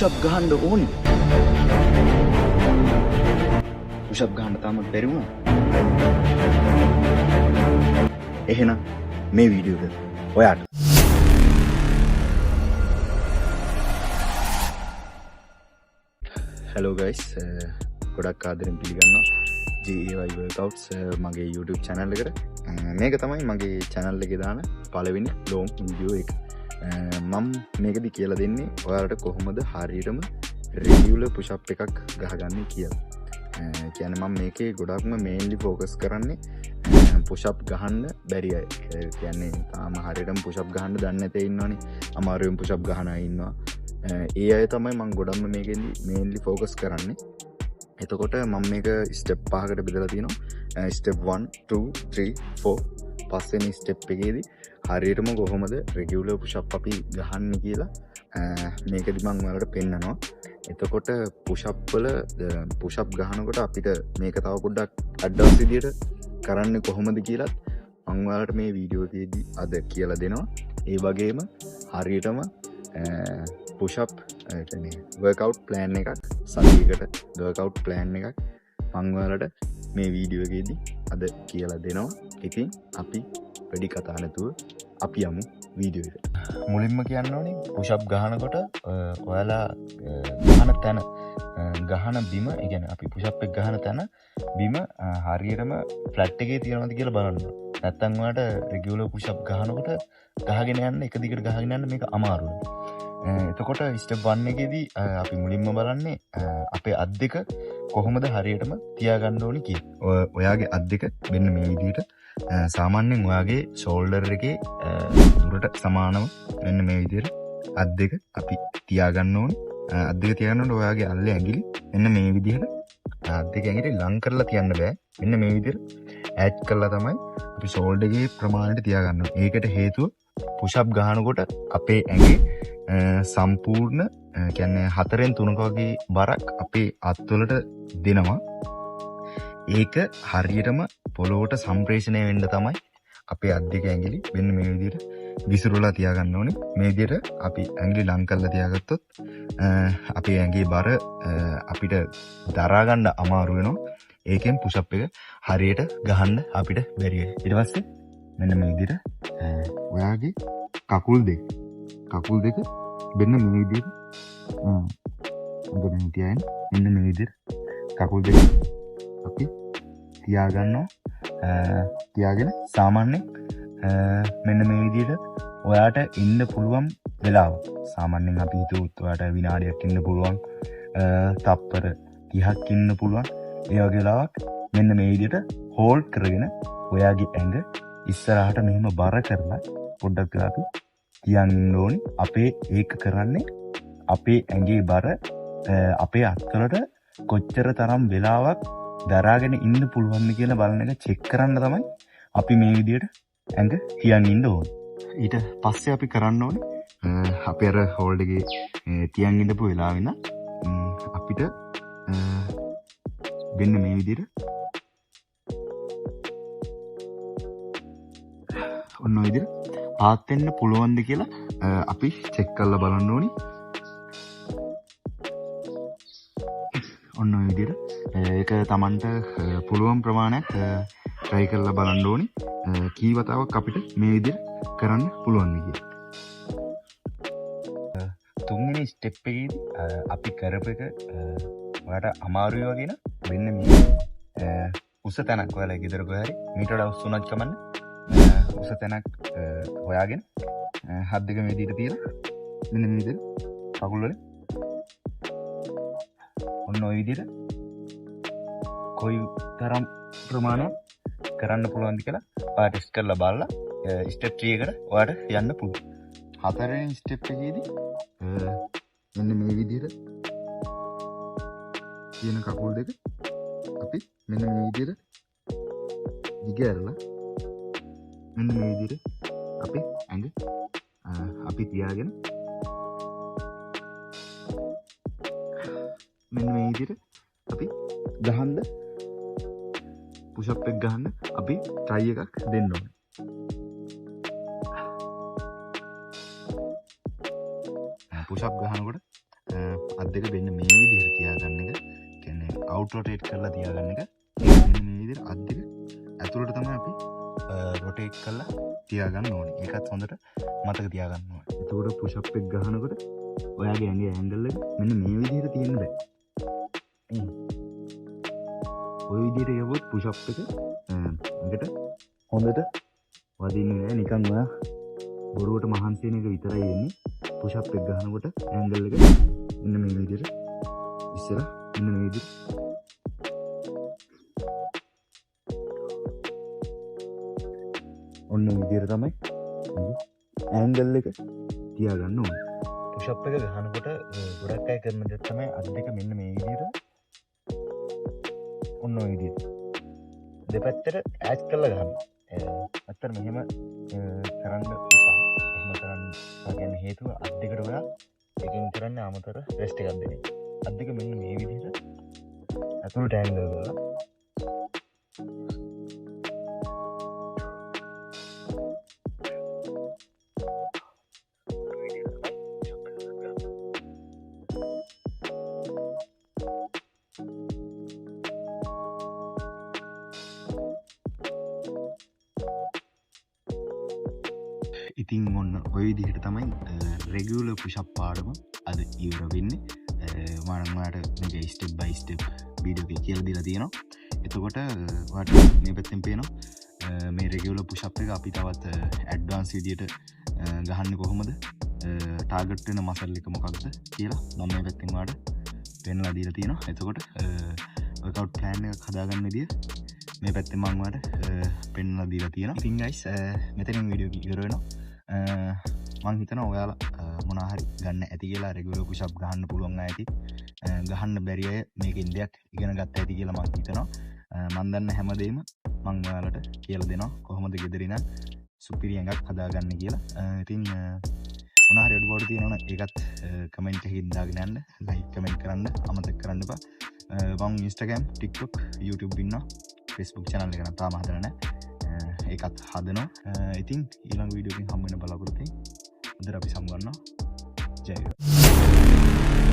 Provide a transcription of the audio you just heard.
Push-up ගහන්න ඕනි. Push-up ගහන්න තාම බැරි වුණා. එහෙනම් මේ වීඩියෝ එක ඔයාට hello guys ගොඩක් ආදරෙන් පිළිගන්නවා GAY workouts මගේ YouTube channel එකට. මේක තමයි මගේ channel එකේ දාන පළවෙනි long video එක. මම මේකදි කියලා දෙන්නේ ඔයාලට කොහොමද හරියටම regular push up එකක් ගහගන්නේ කියලා. කියන්නේ මම මේකේ ගොඩක්ම mainly focus කරන්නේ push up ගහන්න බැරි අය. කියන්නේ තාම හරියටම push up ගහන්න දන්නේ නැතේ ඉන්නවනේ. අමාරුවෙන් push up ගහන අය ඉන්නවා. ඒ අය තමයි මම ගොඩක්ම මේකෙදි mainly focus කරන්නේ. එතකොට මම මේක ස්ටෙප් 5කට බෙදලා තියෙනවා. ස්ටෙප් 1 2 3 4 පස්වෙනි ස්ටෙප් එකේදී හරියටම කොහොමද රෙගියුලර් පුෂ් අප් අපි ගහන්නේ කියලා මේකදි මම ඔයාලට පෙන්නනවා. එතකොට පුෂ් අප් වල පුෂ් අප් ගහනකොට අපිට මේක තව පොඩ්ඩක් ඇඩ්වාන්ස් විදියට කරන්නේ කොහොමද කියලාත් මම ඔයාලට මේ වීඩියෝ එකේදී අද කියලා දෙනවා. ඒ වගේම හරියටම push up workout plan එකක් සතියකට workout plan එකක් මම ඔයාලට මේ වීඩියෝ එකේදී අද කියලා දෙනවා. ඉතින් අපි වැඩි කතා නැතුව අපි යමු වීඩියෝ එකට. මුලින්ම කියන්න ඕනේ push up ගහනකොට ඔයාලා ගහන තැන ගහන බිම, ඒ කියන්නේ අපි push up එක ගහන තැන බිම හරියටම flat එකේ තියනවාද කියලා බලන්න. නැත්තම් ඔයාලට regular push up ගහනකොට ගහගෙන යන්න එක දිගට ගහගෙන යන්න මේක අමාරුයි. එතකොට ස්ටෙප් 1 එකේදී අපි මුලින්ම බලන්නේ අපේ අත් දෙක කොහොමද හරියටම තියාගන්න ඕනි කියලා. ඔයාගේ අත් දෙක මෙන්න මේ විදිහට සාමාන්‍යයෙන් ඔයාගේ ෂෝල්ඩර් එකේ දුරට සමානව මෙන්න මේ විදිහට අත් දෙක අපි තියාගන්න ඕනි. අත් දෙක තියාගන්නකොට ඔයාගේ අල්ලේ ඇඟිලි මෙන්න මේ විදිහට අත් දෙක ඇඟිලි ලං කරලා තියන්න බෑ. මෙන්න මේ විදිහට ඈඩ් කරලා තමයි අපි ෂෝල්ඩර් එකේ ප්‍රමාණයට තියාගන්න ඕනේ. ඒකට හේතුව පුෂ් අප් ගහනකොට අපේ ඇඟේ සම්පූර්ණ කියන්නේ 4න් 3ක වගේ බරක් අපේ අත්වලට දෙනවා. ඒක හරියටම පොළොවට සම්ප්‍රේෂණය වෙන්න තමයි අපේ අත් දෙක ඇඟිලි මෙන්න මේ විදිහට විසිරලා තියාගන්න ඕනේ. මේ විදිහට අපි ඇඟිලි ලං කරලා තියාගත්තොත් අපේ ඇඟේ බර අපිට දරා ගන්න අමාරු වෙනවා. ඒකෙන් පුෂ් අප් එක හරියට ගහන්න අපිට බැරි වෙයි. ඊට පස්සේ මෙන්න මේ විදිහට ඔයාගේ කකුල් දෙක මෙන්න මේ විදිහට මෙන්න තියන්න මෙන්න මේ විදිහට කකුල් දෙක අපි තියාගන්නවා. තියාගෙන සාමාන්‍යයෙන් මෙන්න මේ විදිහට ඔයාට ඉන්න පුළුවන් වෙලාව සාමාන්‍යයෙන් අපි හිතුවොත් ඔයාට විනාඩියක් ඉන්න පුළුවන්, තප්පර 30ක් ඉන්න පුළුවන්. ඒ වගේ වෙලාවක් මෙන්න මේ විදිහට හෝල්ඩ් කරගෙන ඔයාගේ ඇඟ ඉස්සරහට මෙහෙම බර කරලා පොඩ්ඩක් අපි තියන්න ඕනි. අපේ ඒක කරන්නේ අපේ ඇඟේ බර අපේ අත්වලට කොච්චර තරම් වෙලාවක් දරාගෙන ඉන්න පුළුවන්ද කියලා බලන එක චෙක් කරන්න තමයි අපි මේ විදිහට ඇඟ තියන් ඉන්න ඕනේ. ඊට පස්සේ අපි කරන්න ඕනේ අපි අර හෝල්ඩ් එකේ තියන් ඉඳපු වෙලාව ඉඳන් අපිට වෙන්න මේ විදිහට ඔන්න ඔය විදිහට පාත් වෙන්න පුළුවන්ද කියලා අපි චෙක් කරලා බලන්න ඕනි. ඔන්න ඔය විදිහට ඒක Tamanට පුළුවන් ප්‍රමාණයක් try කරලා බලන්න ඕනි. කී වතාවක් අපිට මේ විදිහට කරන්න පුළුවන්ද කියලා. තුන්වෙනි ස්ටෙප් එකේදී අපි කරපු එක ඔයාලට අමාරුයි වගේ නම් වෙන්න මේ උස තැනක් ඔයාලා ගෙදර කොහේ හරි මීට වඩා උස් උනත් කමන්න උස තැනක් හොයාගෙන හත් දෙක මේ විදිහට තියලා මෙන්න මේ විදිහට කකුල් වල ඔන්න ඔය විදිහට කොයි තරම් ප්‍රමාණයක් කරන්න පුළුවන්ද කියලා ඔයාලා ටෙස්ට් කරලා බලලා ස්ටෙප් 3 එකට ඔයාලට යන්න පුළුවන්. හතරවෙනි ස්ටෙප් එකේදී මෙන්න මේ විදිහට තියෙන කකුල් දෙක අපි මෙන්න මේ විදිහට දිගහැරලා මෙන්න මේ විදිහට අපේ ඇඟ අපි තියාගෙන මෙන්න මේ විදිහට අපි ගහන්න පුෂ් අප් එක ගහන්න අපි try එකක් දෙන්න ඕනේ. පුෂ් අප් ගහනකොට අත් දෙක මෙන්න මේ විදිහට තියාගන්න එක. කියන්නේ අවුට් රොටේට් කරලා තියාගන්න එක. මෙන්න මේ විදිහට අත් දෙක ඇතුළට තමයි අපි රොටේට් කරලා තියාගන්න ඕනේ. ඒකත් හොඳට මතක තියාගන්න ඕනේ. එතකොට පුෂ් අප් එක ගහනකොට ඔයාගේ ඇඟේ ඇන්ගල් එක මෙන්න මේ විදිහට තියෙන්න බෑ. ඔය විදිහට යවුවොත් පුෂ් අප් එක එකට හොඳට වදින්නේ නෑ. නිකන් ඔයා බොරුවට මහන්සි වෙන එක විතරයි එන්නේ. පුෂ් අප් එක ගහනකොට ඇන්ගල් එක මෙන්න මේ විදිහට ඉස්සර මෙන්න මේ විදිහට ඔන්න විදිහට තමයි ඇන්ගල් එක තියාගන්න ඕනේ. පුෂ් අප් එක ගහනකොට ගොඩක් අය කරන දේ තමයි අත් දෙක මෙන්න මේ විදිහට ඔන්න ඔය විදිහට දෙපැත්තට ඈඩ් කරලා ගන්න. අත්තර මෙහෙම කරන්න එපා. එහෙම කරන්න කියන හේතුව අත් දෙකට ඔයා එකකින් කරන්නේ අමතර රෙස්ට් එකක් දෙන්න. අත් දෙක මෙන්න මේ විදිහට අතුලට ඇන්ගල් කරලා ඉතින් ඔන්න ඔය විදිහට තමයි රෙගියුලර් පුෂ් අප් පාඩම අද ඉවර වෙන්නේ. මම ඔයාලට මේක ස්ටෙප් බයි ස්ටෙප් වීඩියෝ එකේ කියලා දීලා තියෙනවා. එතකොට ඔයාලට මේ පැත්තෙන් පේනවා මේ රෙගියුලර් පුෂ් අප් එක අපි තවත් ඇඩ්වාන්ස් විදියට ගහන්නේ කොහොමද? ටාගට් වෙන මසල් එක මොකක්ද කියලා මම මේ පැත්තෙන් ඔයාලට පෙන්වලා දීලා තියෙනවා. එතකොට වර්කවුට් ප්ලෑන් එකක් හදාගන්න විදිය මේ පැත්තෙන් මම ඔයාලට පෙන්වලා දීලා තියෙනවා. ඉතින් ගයිස් මෙතනින් වීඩියෝ එක ඉවර වෙනවා. මං හිතනවා ඔයාලා මොනවා හරි ගන්න ඇති කියලා රෙගුලර් පුෂ් අප් ගහන්න පුළුවන් අය ඇති. ගහන්න බැරි අය මේකෙන් දෙයක් ඉගෙන ගත්ත ඇති කියලා මං හිතනවා. මං දන්න හැමදේම මං ඔයාලට කියලා දෙනවා කොහොමද ගෙදරින් සුපිරි ඇඟක් හදාගන්න කියලා. ඉතින් මොනවා හරි අඩුපාඩු තියෙනවා නම් ඒකත් කමෙන්ට් එකකින් දාගෙන යන්න. ලයික් කමෙන්ට් කරන්න අමතක කරන්න එපා. මං Instagram, TikTok, YouTube ඉන්නවා. Facebook channel එක නම් තාම හදලා නැහැ. ඒකත් හදනවා. ඉතින් ඊළඟ වීඩියෝ එකකින් හම්බ වෙන බලාපොරොත්තු වෙන්න. අද අපි සමු ගන්නවා. ජය වේවා.